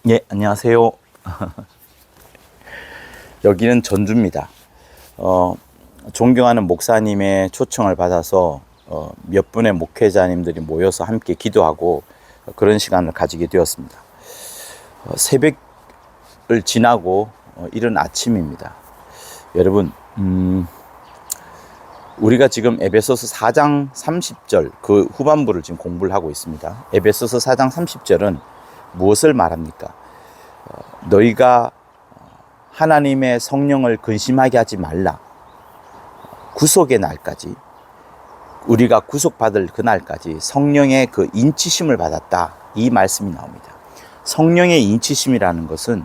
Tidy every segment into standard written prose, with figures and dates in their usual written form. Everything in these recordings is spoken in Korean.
예, 안녕하세요. 여기는 전주입니다. 존경하는 목사님의 초청을 받아서 몇 분의 목회자님들이 모여서 함께 기도하고 그런 시간을 가지게 되었습니다. 새벽을 지나고 이른 아침입니다. 여러분, 우리가 지금 에베소서 4장 30절 그 후반부를 지금 공부를 하고 있습니다. 에베소서 4장 30절은 무엇을 말합니까? 너희가 하나님의 성령을 근심하게 하지 말라. 구속의 날까지, 우리가 구속받을 그날까지 성령의 그 인치심을 받았다. 이 말씀이 나옵니다. 성령의 인치심이라는 것은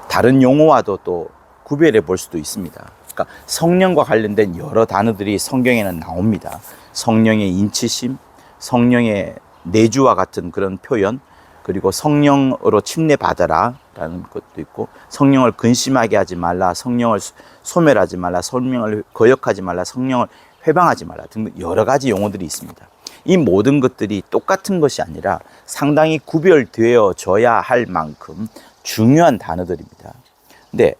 다른 용어와도 또 구별해 볼 수도 있습니다. 그러니까 성령과 관련된 여러 단어들이 성경에는 나옵니다. 성령의 인치심, 성령의 내주와 같은 그런 표현, 그리고 성령으로 침례받아라 라는 것도 있고, 성령을 근심하게 하지 말라, 성령을 소멸하지 말라, 성령을 거역하지 말라, 성령을 회방하지 말라 등 여러 가지 용어들이 있습니다. 이 모든 것들이 똑같은 것이 아니라 상당히 구별되어져야 할 만큼 중요한 단어들입니다. 근데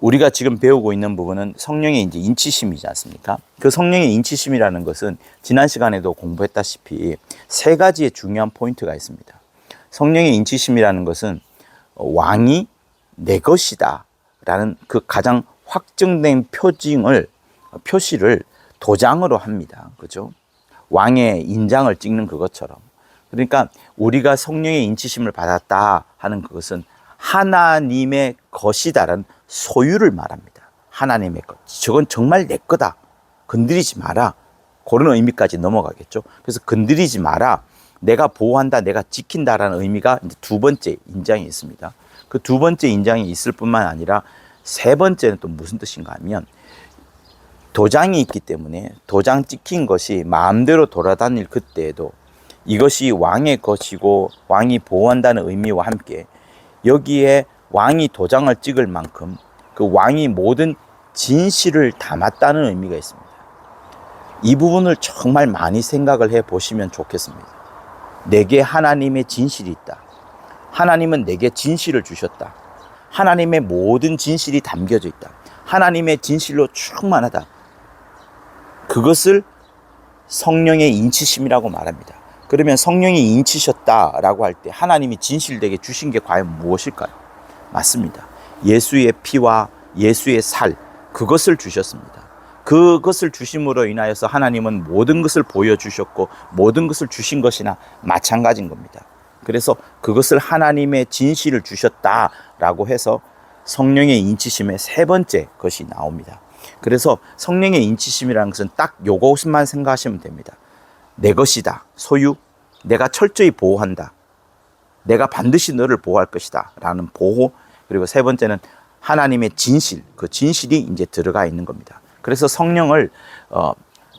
우리가 지금 배우고 있는 부분은 성령의 이제 인치심이지 않습니까? 그 성령의 인치심이라는 것은 지난 시간에도 공부했다시피 세 가지의 중요한 포인트가 있습니다. 성령의 인치심이라는 것은 왕이 내 것이다 라는 그 가장 확정된 표시를 도장으로 합니다. 그죠? 왕의 인장을 찍는 그것처럼. 그러니까 우리가 성령의 인치심을 받았다 하는 그것은 하나님의 것이다라는 소유를 말합니다. 하나님의 것. 저건 정말 내 거다. 건드리지 마라. 그런 의미까지 넘어가겠죠. 그래서 건드리지 마라. 내가 보호한다, 내가 지킨다라는 의미가 이제 두 번째 인장이 있습니다. 그 두 번째 인장이 있을 뿐만 아니라 세 번째는 또 무슨 뜻인가 하면, 도장이 있기 때문에 도장 찍힌 것이 마음대로 돌아다닐 그때에도 이것이 왕의 것이고 왕이 보호한다는 의미와 함께 여기에 왕이 도장을 찍을 만큼 그 왕이 모든 진실을 담았다는 의미가 있습니다. 이 부분을 정말 많이 생각을 해 보시면 좋겠습니다. 내게 하나님의 진실이 있다. 하나님은 내게 진실을 주셨다. 하나님의 모든 진실이 담겨져 있다. 하나님의 진실로 충만하다. 그것을 성령의 인치심이라고 말합니다. 그러면 성령이 인치셨다라고 할 때 하나님이 진실되게 주신 게 과연 무엇일까요? 맞습니다. 예수의 피와 예수의 살, 그것을 주셨습니다. 그것을 주심으로 인하여서 하나님은 모든 것을 보여주셨고 모든 것을 주신 것이나 마찬가지인 겁니다. 그래서 그것을 하나님의 진실을 주셨다라고 해서 성령의 인치심의 세 번째 것이 나옵니다. 그래서 성령의 인치심이라는 것은 딱 요것만 생각하시면 됩니다. 내 것이다. 소유. 내가 철저히 보호한다. 내가 반드시 너를 보호할 것이다. 라는 보호. 그리고 세 번째는 하나님의 진실. 그 진실이 이제 들어가 있는 겁니다. 그래서 성령을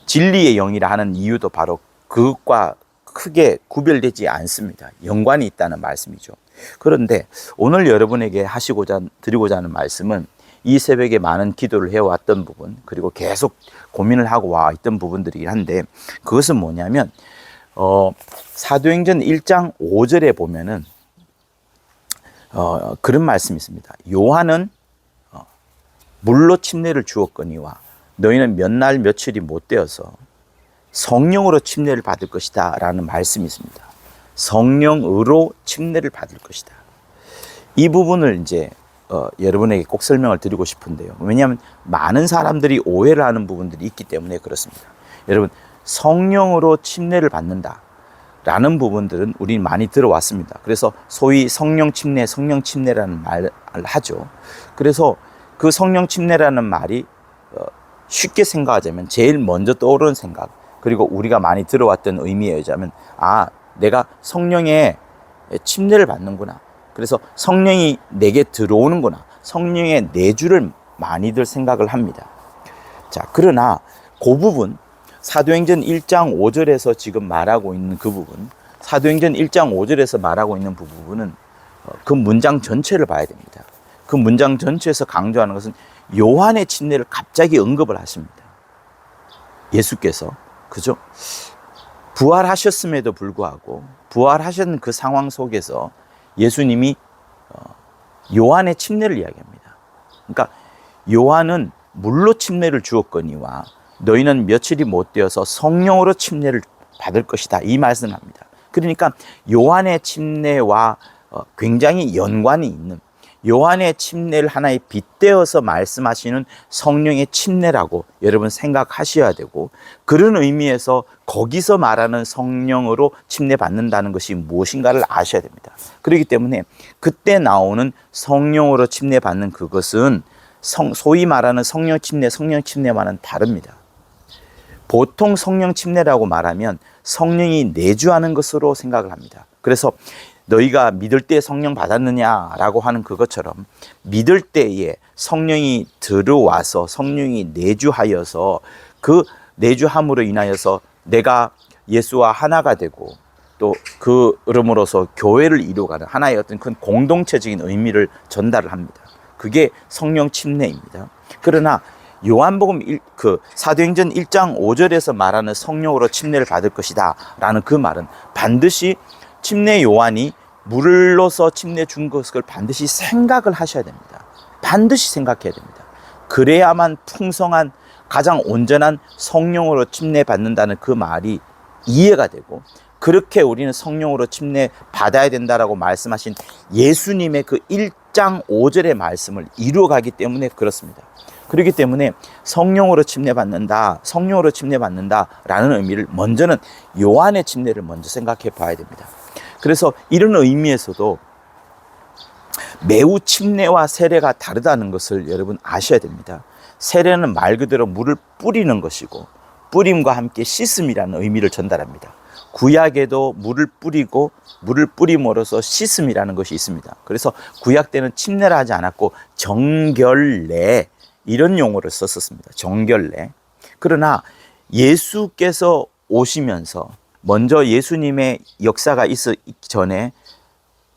진리의 영이라 하는 이유도 바로 그것과 크게 구별되지 않습니다. 연관이 있다는 말씀이죠. 그런데 오늘 여러분에게 드리고자 하는 말씀은 이 새벽에 많은 기도를 해왔던 부분, 그리고 계속 고민을 하고 와 있던 부분들이긴 한데, 그것은 뭐냐면 사도행전 1장 5절에 보면은 그런 말씀이 있습니다. 요한은 물로 침례를 주었거니와 너희는 몇 날 며칠이 못 되어서 성령으로 침례를 받을 것이다 라는 말씀이 있습니다. 성령으로 침례를 받을 것이다. 이 부분을 이제 여러분에게 꼭 설명을 드리고 싶은데요. 왜냐하면 많은 사람들이 오해를 하는 부분들이 있기 때문에 그렇습니다. 여러분, 성령으로 침례를 받는다 라는 부분들은 우리 많이 들어왔습니다. 그래서 소위 성령 침례라는 말을 하죠. 그래서 그 성령 침례라는 말이 쉽게 생각하자면 제일 먼저 떠오르는 생각, 그리고 우리가 많이 들어왔던 의미에 의하자면, 내가 성령의 침례를 받는구나. 그래서 성령이 내게 들어오는구나. 성령의 내주를 많이들 생각을 합니다. 자, 그러나 그 부분, 사도행전 1장 5절에서 지금 말하고 있는 그 부분, 사도행전 1장 5절에서 말하고 있는 부분은 그 문장 전체를 봐야 됩니다. 그 문장 전체에서 강조하는 것은 요한의 침례를 갑자기 언급을 하십니다. 예수께서. 그죠? 부활하셨음에도 불구하고 부활하신 그 상황 속에서 예수님이 요한의 침례를 이야기합니다. 그러니까 요한은 물로 침례를 주었거니와 너희는 며칠이 못 되어서 성령으로 침례를 받을 것이다, 이 말씀을 합니다. 그러니까 요한의 침례와 굉장히 연관이 있는, 요한의 침례를 하나의 빗대어서 말씀하시는 성령의 침례라고 여러분 생각하셔야 되고, 그런 의미에서 거기서 말하는 성령으로 침례받는다는 것이 무엇인가를 아셔야 됩니다. 그렇기 때문에 그때 나오는 성령으로 침례받는 그것은 소위 말하는 성령 침례와는 다릅니다. 보통 성령 침례라고 말하면 성령이 내주하는 것으로 생각을 합니다. 그래서 너희가 믿을 때 성령 받았느냐라고 하는 그것처럼, 믿을 때에 성령이 들어와서 성령이 내주하여서 그 내주함으로 인하여서 내가 예수와 하나가 되고, 또 그러므로서 교회를 이루어가는 하나의 어떤 큰 공동체적인 의미를 전달을 합니다. 그게 성령 침례입니다. 그러나 요한복음 사도행전 1장 5절에서 말하는 성령으로 침례를 받을 것이다 라는 그 말은 반드시 침례 요한이 물로서 침례 준 것을 반드시 생각을 하셔야 됩니다. 반드시 생각해야 됩니다. 그래야만 풍성한, 가장 온전한 성령으로 침례 받는다는 그 말이 이해가 되고, 그렇게 우리는 성령으로 침례 받아야 된다라고 말씀하신 예수님의 그 1장 5절의 말씀을 이루어가기 때문에 그렇습니다. 그렇기 때문에 성령으로 침례받는다, 성령으로 침례받는다라는 의미를 먼저는 요한의 침례를 먼저 생각해 봐야 됩니다. 그래서 이런 의미에서도 매우 침례와 세례가 다르다는 것을 여러분 아셔야 됩니다. 세례는 말 그대로 물을 뿌리는 것이고, 뿌림과 함께 씻음이라는 의미를 전달합니다. 구약에도 물을 뿌리고 물을 뿌림으로써 씻음이라는 것이 있습니다. 그래서 구약 때는 침례를 하지 않았고 정결례, 이런 용어를 썼었습니다. 정결례. 그러나 예수께서 오시면서 먼저 예수님의 역사가 있기 전에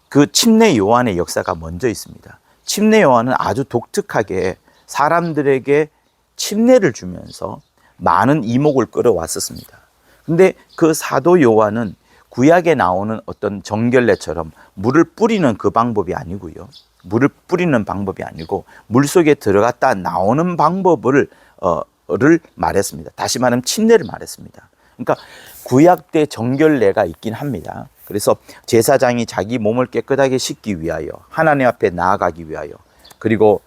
그 침례 요한의 역사가 먼저 있습니다. 침례 요한은 아주 독특하게 사람들에게 침례를 주면서 많은 이목을 끌어왔었습니다. 근데 그 사도 요한은 구약에 나오는 어떤 정결례처럼 물을 뿌리는 그 방법이 아니고요. 물을 뿌리는 방법이 아니고 물속에 들어갔다 나오는 방법을 말했습니다. 다시 말하면 침례를 말했습니다. 그러니까 구약 때 정결례가 있긴 합니다. 그래서 제사장이 자기 몸을 깨끗하게 씻기 위하여, 하나님 앞에 나아가기 위하여, 그리고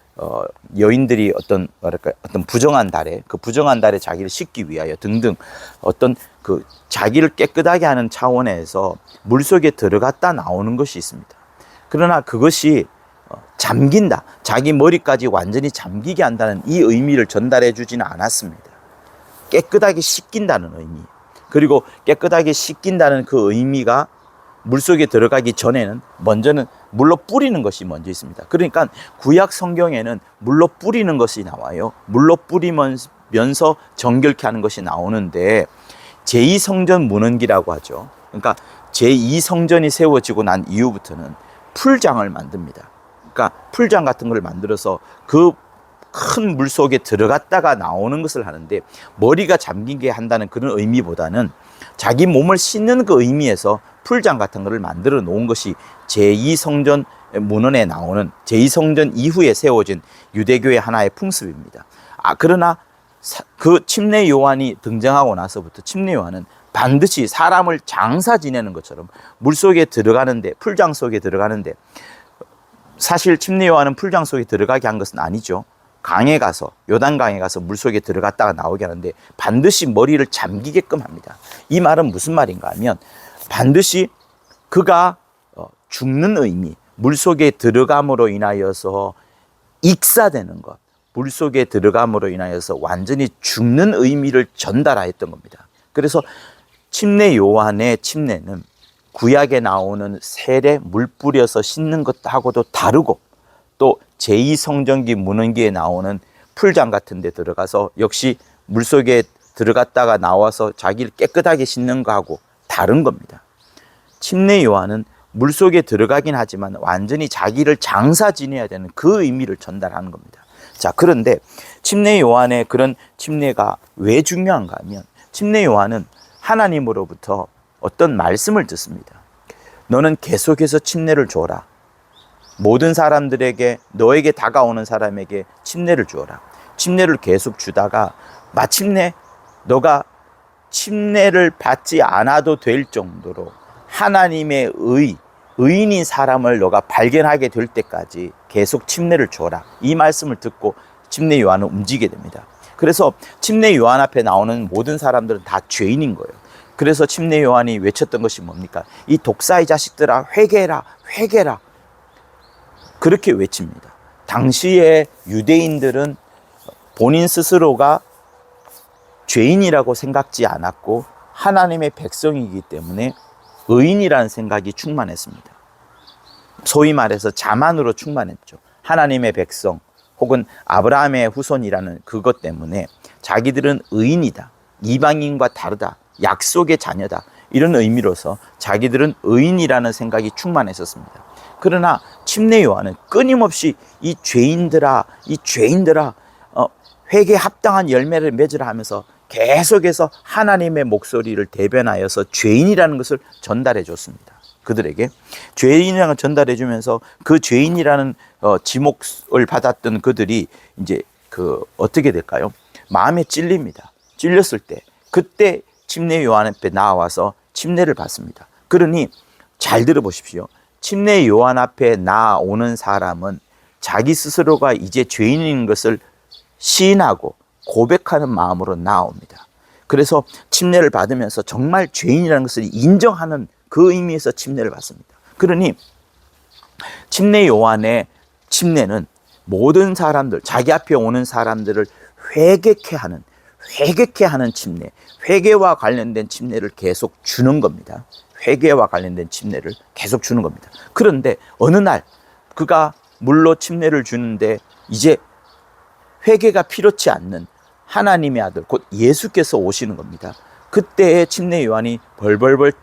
여인들이 어떤 부정한 달에, 그 부정한 달에 자기를 씻기 위하여 등등 어떤 그 자기를 깨끗하게 하는 차원에서 물속에 들어갔다 나오는 것이 있습니다. 그러나 그것이 잠긴다, 자기 머리까지 완전히 잠기게 한다는 이 의미를 전달해 주지는 않았습니다. 깨끗하게 씻긴다는 의미, 그리고 깨끗하게 씻긴다는 그 의미가 물속에 들어가기 전에는 먼저는 물로 뿌리는 것이 먼저 있습니다. 그러니까 구약 성경에는 물로 뿌리는 것이 나와요. 물로 뿌리면서 정결케 하는 것이 나오는데, 제2성전 문헌기라고 하죠. 그러니까 제2성전이 세워지고 난 이후부터는 풀장을 만듭니다. 그러니까 풀장 같은 걸 만들어서 그 큰 물속에 들어갔다가 나오는 것을 하는데, 머리가 잠기게 한다는 그런 의미보다는 자기 몸을 씻는 그 의미에서 풀장 같은 것을 만들어 놓은 것이 제2성전 문헌에 나오는, 제2성전 이후에 세워진 유대교의 하나의 풍습입니다. 그러나 그 침례 요한이 등장하고 나서부터 침례 요한은 반드시 사람을 장사 지내는 것처럼 물속에 들어가는데, 풀장 속에 들어가는데, 사실 침례 요한은 풀장 속에 들어가게 한 것은 아니죠. 강에 가서, 요단강에 가서 물속에 들어갔다가 나오게 하는데 반드시 머리를 잠기게끔 합니다. 이 말은 무슨 말인가 하면, 반드시 그가 죽는 의미, 물속에 들어감으로 인하여서 익사되는 것, 물속에 들어감으로 인하여서 완전히 죽는 의미를 전달하였던 겁니다. 그래서 침례 요한의 침례는 구약에 나오는 세례, 물 뿌려서 씻는 것하고도 다르고, 또 제2성전기 문헌기에 나오는 풀장 같은 데 들어가서 역시 물속에 들어갔다가 나와서 자기를 깨끗하게 씻는 거하고 다른 겁니다. 침례 요한은 물속에 들어가긴 하지만 완전히 자기를 장사 지내야 되는 그 의미를 전달하는 겁니다. 자, 그런데 침례 요한의 그런 침례가 왜 중요한가 하면, 침례 요한은 하나님으로부터 어떤 말씀을 듣습니다. 너는 계속해서 침례를 주어라. 모든 사람들에게, 너에게 다가오는 사람에게 침례를 주어라. 침례를 계속 주다가 마침내 너가 침례를 받지 않아도 될 정도로 하나님의 의인인 사람을 너가 발견하게 될 때까지 계속 침례를 주어라. 이 말씀을 듣고 침례 요한은 움직이게 됩니다. 그래서 침례 요한 앞에 나오는 모든 사람들은 다 죄인인 거예요. 그래서 침례 요한이 외쳤던 것이 뭡니까? 이 독사의 자식들아, 회개해라, 회개해라. 그렇게 외칩니다. 당시에 유대인들은 본인 스스로가 죄인이라고 생각지 않았고 하나님의 백성이기 때문에 의인이라는 생각이 충만했습니다. 소위 말해서 자만으로 충만했죠. 하나님의 백성 혹은 아브라함의 후손이라는 그것 때문에 자기들은 의인이다, 이방인과 다르다, 약속의 자녀다, 이런 의미로서 자기들은 의인이라는 생각이 충만했었습니다. 그러나 침례 요한은 끊임없이 이 죄인들아 회개에 합당한 열매를 맺으라 하면서 계속해서 하나님의 목소리를 대변하여서 죄인이라는 것을 전달해 줬습니다. 그들에게 죄인이라는 걸 전달해 주면서 그 죄인이라는 지목을 받았던 그들이 이제 어떻게 될까요? 마음에 찔립니다. 찔렸을 때 그때 침례 요한 앞에 나와서 침례를 받습니다. 그러니 잘 들어보십시오. 침례 요한 앞에 나오는 사람은 자기 스스로가 이제 죄인인 것을 시인하고 고백하는 마음으로 나옵니다. 그래서 침례를 받으면서 정말 죄인이라는 것을 인정하는 그 의미에서 침례를 받습니다. 그러니 침례 요한의 침례는 모든 사람들, 자기 앞에 오는 사람들을 회개케 하는 침례, 회개와 관련된 침례를 계속 주는 겁니다. 회개와 관련된 침례를 계속 주는 겁니다. 그런데 어느 날 그가 물로 침례를 주는데 이제 회개가 필요치 않는 하나님의 아들 곧 예수께서 오시는 겁니다. 그때의 침례 요한이 벌벌벌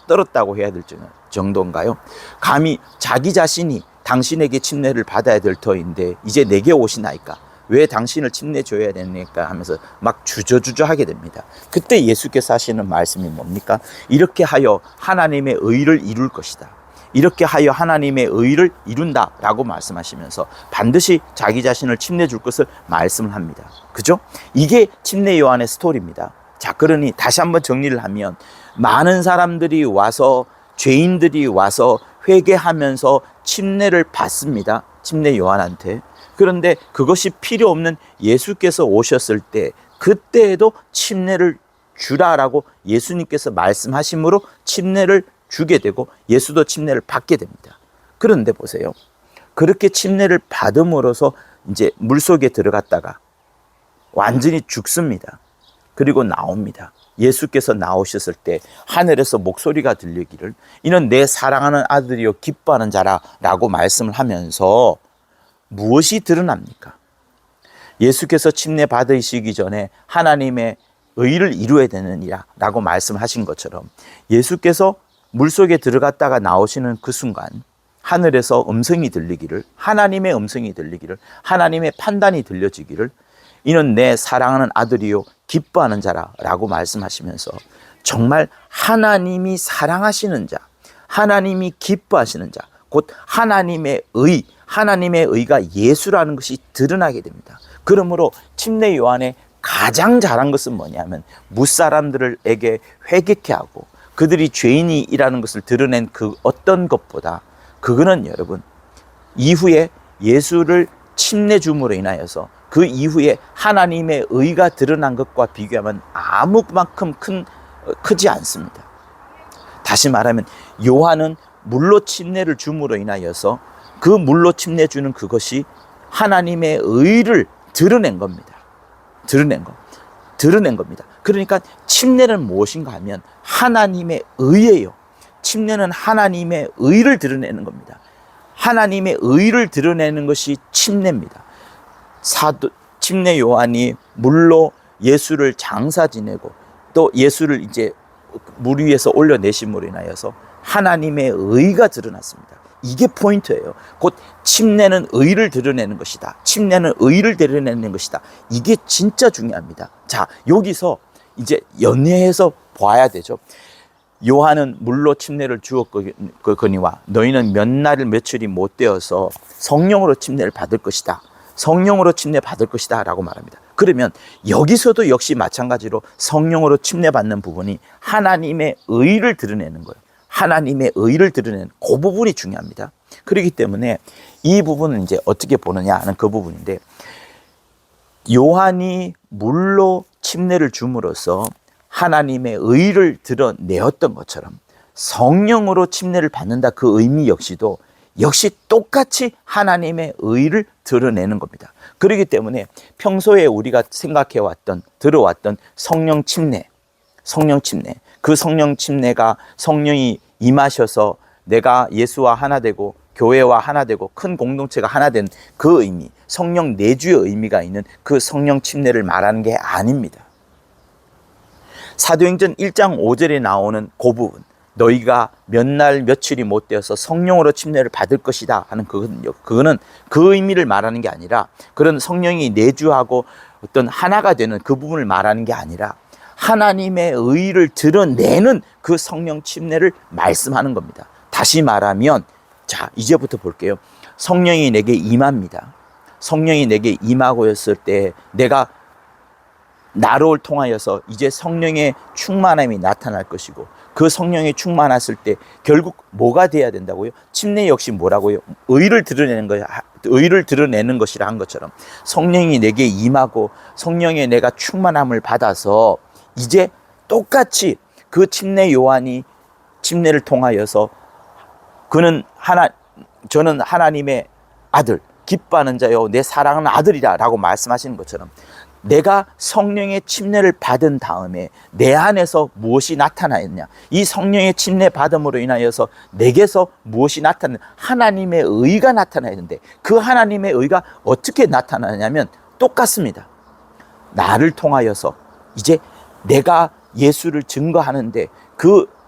떨었다고 해야 될 정도인가요? 감히 자기 자신이 당신에게 침례를 받아야 될 터인데 이제 내게 오시나이까? 왜 당신을 침례 줘야 되니까 하면서 막 주저주저 하게 됩니다. 그때 예수께서 하시는 말씀이 뭡니까? 이렇게 하여 하나님의 의를 이룰 것이다. 이렇게 하여 하나님의 의를 이룬다라고 말씀하시면서 반드시 자기 자신을 침례 줄 것을 말씀을 합니다. 그죠? 이게 침례 요한의 스토리입니다. 자, 그러니 다시 한번 정리를 하면 많은 사람들이 와서 죄인들이 와서 회개하면서 침례를 받습니다. 침례 요한한테. 그런데 그것이 필요 없는 예수께서 오셨을 때 그때에도 침례를 주라라고 예수님께서 말씀하심으로 침례를 주게 되고 예수도 침례를 받게 됩니다. 그런데 보세요. 그렇게 침례를 받음으로써 이제 물속에 들어갔다가 완전히 죽습니다. 그리고 나옵니다. 예수께서 나오셨을 때 하늘에서 목소리가 들리기를 이는 내 사랑하는 아들이요 기뻐하는 자라라고 말씀을 하면서 무엇이 드러납니까? 예수께서 침례 받으시기 전에 하나님의 의를 이루어야 되느니라 라고 말씀하신 것처럼 예수께서 물속에 들어갔다가 나오시는 그 순간 하늘에서 음성이 들리기를 하나님의 음성이 들리기를 하나님의 판단이 들려지기를 이는 내 사랑하는 아들이요 기뻐하는 자라라고 말씀하시면서 정말 하나님이 사랑하시는 자, 하나님이 기뻐하시는 자, 곧 하나님의 의가 예수라는 것이 드러나게 됩니다. 그러므로 침례 요한의 가장 잘한 것은 뭐냐면 무사람들에게 회개케 하고 그들이 죄인이라는 것을 드러낸 그 어떤 것보다 그거는 여러분 이후에 예수를 침례 줌으로 인하여서 그 이후에 하나님의 의가 드러난 것과 비교하면 아무만큼 크지 않습니다. 다시 말하면 요한은 물로 침례를 줌으로 인하여서 그 물로 침례 주는 그것이 하나님의 의를 드러낸 겁니다. 드러낸 겁니다. 그러니까 침례는 무엇인가 하면 하나님의 의예요. 침례는 하나님의 의를 드러내는 겁니다. 하나님의 의를 드러내는 것이 침례입니다. 침례 요한이 물로 예수를 장사 지내고 또 예수를 이제 물 위에서 올려내심으로 인하여서 하나님의 의가 드러났습니다. 이게 포인트예요. 곧 침례는 의를 드러내는 것이다. 침례는 의를 드러내는 것이다. 이게 진짜 중요합니다. 자, 여기서 이제 연회해서 봐야 되죠. 요한은 물로 침례를 주었거니와 너희는 몇 날 며칠이 못 되어서 성령으로 침례를 받을 것이다. 성령으로 침례 받을 것이다 라고 말합니다. 그러면 여기서도 역시 마찬가지로 성령으로 침례 받는 부분이 하나님의 의를 드러내는 거예요. 하나님의 의를 드러내는 그 부분이 중요합니다. 그렇기 때문에 이 부분은 이제 어떻게 보느냐 하는 그 부분인데, 요한이 물로 침례를 줌으로써 하나님의 의를 드러내었던 것처럼 성령으로 침례를 받는다, 그 의미 역시도 역시 똑같이 하나님의 의를 드러내는 겁니다. 그렇기 때문에 평소에 우리가 생각해왔던, 들어왔던 성령 침례, 그 성령 침례가 성령이 임하셔서 내가 예수와 하나 되고 교회와 하나 되고 큰 공동체가 하나 된 그 의미, 성령 내주의 의미가 있는 그 성령 침례를 말하는 게 아닙니다. 사도행전 1장 5절에 나오는 그 부분, 너희가 몇 날 며칠이 못 되어서 성령으로 침례를 받을 것이다 하는 그거는 그 의미를 말하는 게 아니라, 그런 성령이 내주하고 어떤 하나가 되는 그 부분을 말하는 게 아니라 하나님의 의를 드러내는 그 성령 침례를 말씀하는 겁니다. 다시 말하면, 자, 이제부터 볼게요. 성령이 내게 임합니다. 성령이 내게 임하고였을 때 내가 나를 통하여서 이제 성령의 충만함이 나타날 것이고, 그 성령이 충만했을 때 결국 뭐가 돼야 된다고요? 침례 역시 뭐라고요? 의를 드러내는 거예요. 의를 드러내는 것이라 한 것처럼 성령이 내게 임하고 성령의 내가 충만함을 받아서 이제 똑같이 그 침례 요한이 침례를 통하여서 저는 하나님의 아들, 기뻐하는 자요 내 사랑하는 아들이라 라고 말씀하시는 것처럼, 내가 성령의 침례를 받은 다음에 내 안에서 무엇이 나타나였냐, 이 성령의 침례 받음으로 인하여서 내게서 무엇이 나타나냐, 하나님의 의가 나타나야 되는데, 그 하나님의 의가 어떻게 나타나냐면 똑같습니다. 나를 통하여서 이제 내가 예수를 증거하는데,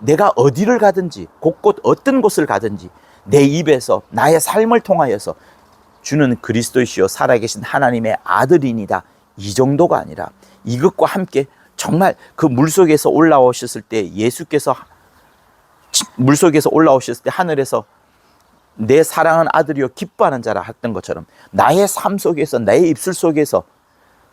내가 어디를 가든지 곳곳 어떤 곳을 가든지 내 입에서 나의 삶을 통하여서 주는 그리스도이시요 살아계신 하나님의 아들이니다, 이 정도가 아니라 이것과 함께 정말 그 물속에서 올라오셨을 때, 예수께서 물속에서 올라오셨을 때 하늘에서 내 사랑하는 아들이요 기뻐하는 자라 했던 것처럼, 나의 삶 속에서, 나의 입술 속에서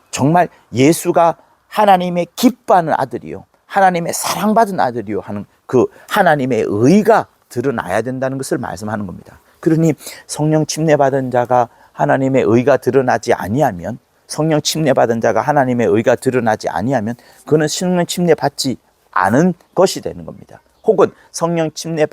정말 예수가 하나님의 기뻐하는 아들이요, 하나님의 사랑받은 아들이요 하는 그 하나님의 의가 드러나야 된다는 것을 말씀하는 겁니다. 그러니 성령 침례 받은 자가 하나님의 의가 드러나지 아니하면, 성령 침례 받은 자가 하나님의 의가 드러나지 아니하면 그는 성령 침례 받지 않은 것이 되는 겁니다. 혹은 성령 침례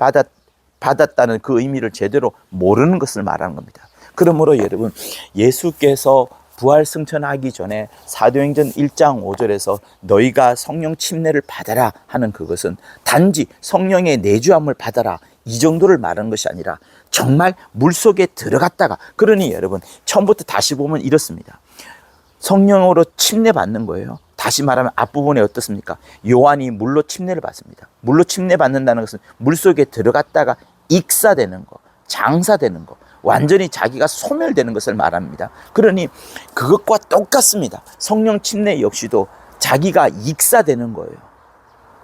받았다는 그 의미를 제대로 모르는 것을 말하는 겁니다. 그러므로 여러분, 예수께서 부활 승천하기 전에 사도행전 1장 5절에서 너희가 성령 침례를 받아라 하는 그것은 단지 성령의 내주함을 받아라 이 정도를 말하는 것이 아니라 정말 물속에 들어갔다가, 그러니 여러분 처음부터 다시 보면 이렇습니다. 성령으로 침례 받는 거예요. 다시 말하면 앞부분에 어떻습니까? 요한이 물로 침례를 받습니다. 물로 침례 받는다는 것은 물속에 들어갔다가 익사되는 거, 장사되는 거, 완전히 자기가 소멸되는 것을 말합니다. 그러니 그것과 똑같습니다. 성령 침례 역시도 자기가 익사되는 거예요.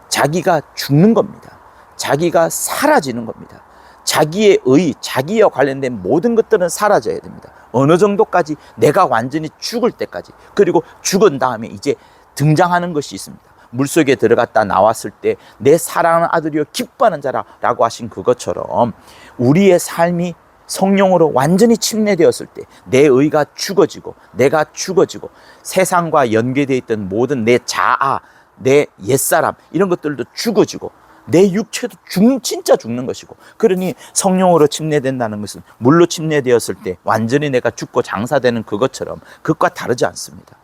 자기가 죽는 겁니다. 자기가 사라지는 겁니다. 자기의 의, 자기와 관련된 모든 것들은 사라져야 됩니다. 어느 정도까지? 내가 완전히 죽을 때까지. 그리고 죽은 다음에 이제 등장하는 것이 있습니다. 물속에 들어갔다 나왔을 때 내 사랑하는 아들이여 기뻐하는 자라라고 하신 그것처럼, 우리의 삶이 성령으로 완전히 침례되었을 때 내 의가 죽어지고, 내가 죽어지고, 세상과 연계되어 있던 모든 내 자아, 내 옛사람 이런 것들도 죽어지고, 내 육체도 진짜 죽는 것이고, 그러니 성령으로 침례된다는 것은 물로 침례되었을 때 완전히 내가 죽고 장사되는 그것처럼 그것과 다르지 않습니다.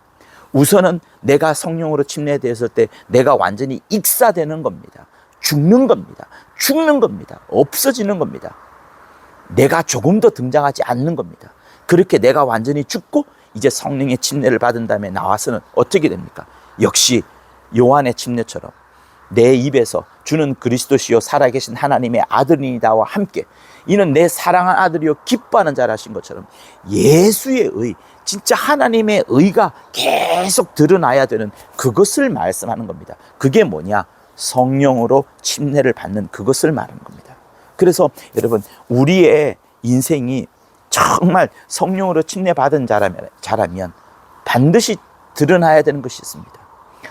우선은 내가 성령으로 침례되었을 때 내가 완전히 익사되는 겁니다. 죽는 겁니다. 죽는 겁니다. 없어지는 겁니다. 내가 조금 더 등장하지 않는 겁니다. 그렇게 내가 완전히 죽고 이제 성령의 침례를 받은 다음에 나와서는 어떻게 됩니까? 역시 요한의 침례처럼 내 입에서 주는 그리스도시요 살아계신 하나님의 아들이니다와 함께 이는 내 사랑한 아들이요 기뻐하는 자라 하신 것처럼 예수의 의, 진짜 하나님의 의가 계속 드러나야 되는 그것을 말씀하는 겁니다. 그게 뭐냐? 성령으로 침례를 받는 그것을 말하는 겁니다. 그래서 여러분, 우리의 인생이 정말 성령으로 침례받은 자라면 반드시 드러나야 되는 것이 있습니다.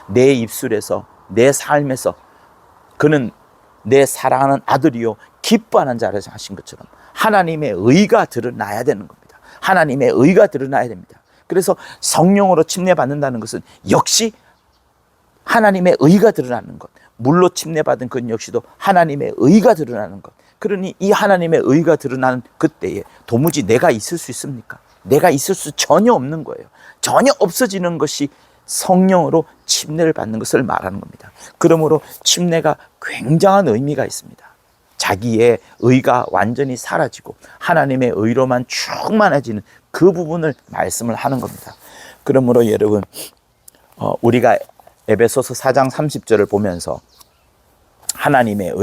내 입술에서, 내 삶에서 그는 내 사랑하는 아들이요 기뻐하는 자라 하신 것처럼 하나님의 의가 드러나야 되는 겁니다. 하나님의 의가 드러나야 됩니다. 그래서 성령으로 침례받는다는 것은 역시 하나님의 의가 드러나는 것, 물로 침례받은 것 역시도 하나님의 의가 드러나는 것. 그러니 이 하나님의 의가 드러나는 그때에 도무지 내가 있을 수 있습니까? 내가 있을 수 전혀 없는 거예요. 전혀 없어지는 것이 성령으로 침례를 받는 것을 말하는 겁니다. 그러므로 침례가 굉장한 의미가 있습니다. 자기의 의가 완전히 사라지고 하나님의 의로만 충만해지는 그 부분을 말씀을 하는 겁니다. 그러므로 여러분, 우리가 에베소서 4장 30절을 보면서 하나님의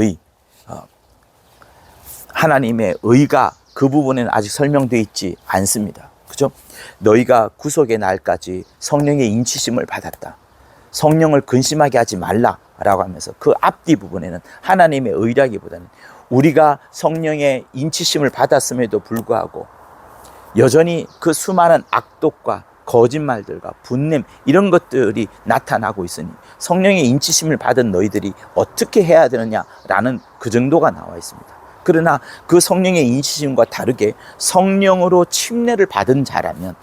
의가 그 부분에는 아직 설명되어 있지 않습니다. 그죠? 너희가 구속의 날까지 성령의 인치심을 받았다. 성령을 근심하게 하지 말라라고 하면서 그 앞뒤 부분에는 하나님의 의라기보다는 우리가 성령의 인치심을 받았음에도 불구하고 여전히 그 수많은 악독과 거짓말들과 분냄 이런 것들이 나타나고 있으니 성령의 인치심을 받은 너희들이 어떻게 해야 되느냐라는 그 정도가 나와 있습니다. 그러나 그 성령의 인치심과 다르게 성령으로 침례를 받은 자라면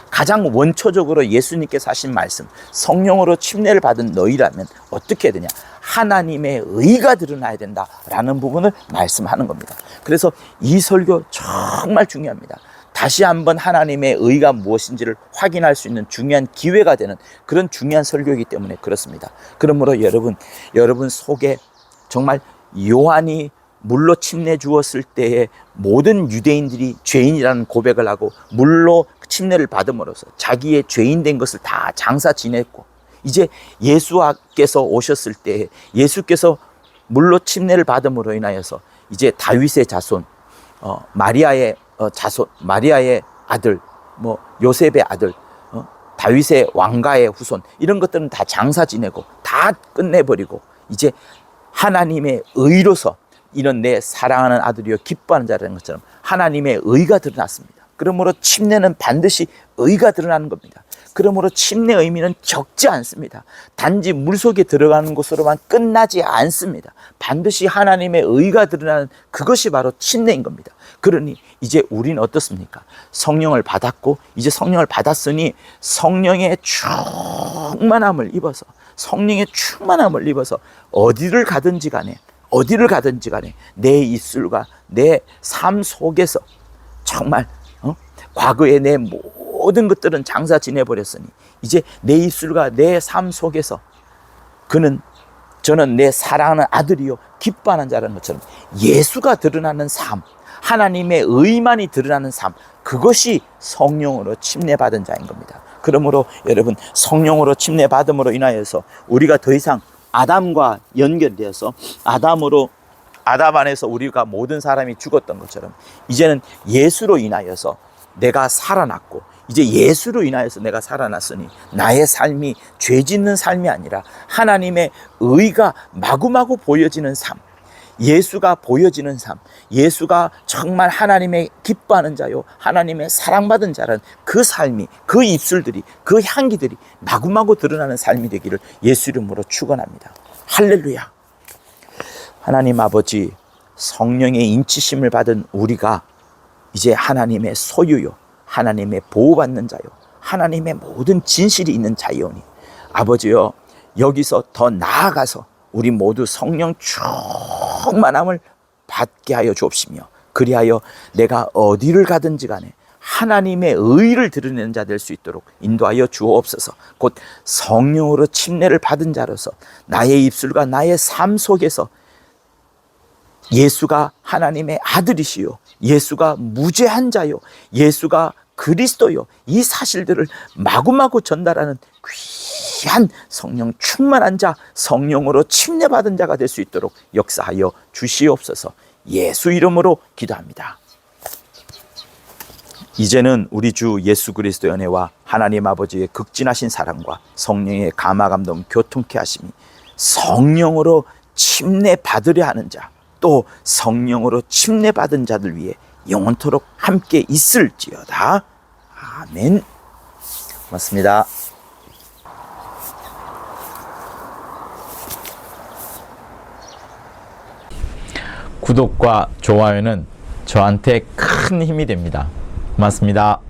가장 원초적으로 예수님께서 하신 말씀, 성령으로 침례를 받은 너희라면 어떻게 해야 되냐? 하나님의 의가 드러나야 된다라는 부분을 말씀하는 겁니다. 그래서 이 설교 정말 중요합니다. 다시 한번 하나님의 의가 무엇인지를 확인할 수 있는 중요한 기회가 되는 그런 중요한 설교이기 때문에 그렇습니다. 그러므로 여러분 속에 정말 요한이 물로 침례 주었을 때에 모든 유대인들이 죄인이라는 고백을 하고 물로 침례를 받음으로써 자기의 죄인 된 것을 다 장사 지냈고, 이제 예수께서 오셨을 때 예수께서 물로 침례를 받음으로 인하여서 이제 다윗의 자손, 마리아의 아들, 요셉의 아들, 다윗의 왕가의 후손, 이런 것들은 다 장사 지내고 다 끝내버리고 이제 하나님의 의로서 이런 내 사랑하는 아들이여 기뻐하는 자라는 것처럼 하나님의 의가 드러났습니다. 그러므로 침례는 반드시 의가 드러나는 겁니다. 그러므로 침례 의미는 적지 않습니다. 단지 물속에 들어가는 것으로만 끝나지 않습니다. 반드시 하나님의 의가 드러나는 그것이 바로 침례인 겁니다. 그러니 이제 우리는 어떻습니까? 성령을 받았고 이제 성령을 받았으니 성령의 충만함을 입어서 어디를 가든지 간에 내 입술과 내 삶 속에서 정말 과거의 내 모든 것들은 장사 지내버렸으니 이제 내 입술과 내 삶 속에서 저는 내 사랑하는 아들이요 기뻐하는 자라는 것처럼 예수가 드러나는 삶, 하나님의 의만이 드러나는 삶, 그것이 성령으로 침례받은 자인 겁니다. 그러므로 여러분, 성령으로 침례받음으로 인하여서 우리가 더 이상 아담과 연결되어서 아담 안에서 우리가 모든 사람이 죽었던 것처럼 이제는 예수로 인하여서 내가 살아났고 이제 예수로 인하여서 내가 살아났으니 나의 삶이 죄 짓는 삶이 아니라 하나님의 의가 마구마구 보여지는 삶, 예수가 보여지는 삶, 예수가 정말 하나님의 기뻐하는 자요 하나님의 사랑받은 자라는 그 삶이, 그 입술들이, 그 향기들이 마구마구 드러나는 삶이 되기를 예수 이름으로 축원합니다. 할렐루야. 하나님 아버지, 성령의 인치심을 받은 우리가 이제 하나님의 소유요 하나님의 보호받는 자요 하나님의 모든 진실이 있는 자이오니 아버지요, 여기서 더 나아가서 우리 모두 성령 충만함을 받게 하여 주옵시며, 그리하여 내가 어디를 가든지 간에 하나님의 의를 드러내는 자 될 수 있도록 인도하여 주옵소서. 곧 성령으로 침례를 받은 자로서 나의 입술과 나의 삶 속에서 예수가 하나님의 아들이시요 예수가 무죄한 자요 예수가 그리스도요 이 사실들을 마구마구 전달하는 귀한 성령 충만한 자, 성령으로 침례받은 자가 될 수 있도록 역사하여 주시옵소서. 예수 이름으로 기도합니다. 이제는 우리 주 예수 그리스도의 은혜와 하나님 아버지의 극진하신 사랑과 성령의 감화 감동 교통케 하심이 성령으로 침례 받으려 하는 자, 또 성령으로 침례 받은 자들 위해 영원토록 함께 있을지어다. 아멘. 고맙습니다. 구독과 좋아요는 저한테 큰 힘이 됩니다. 고맙습니다.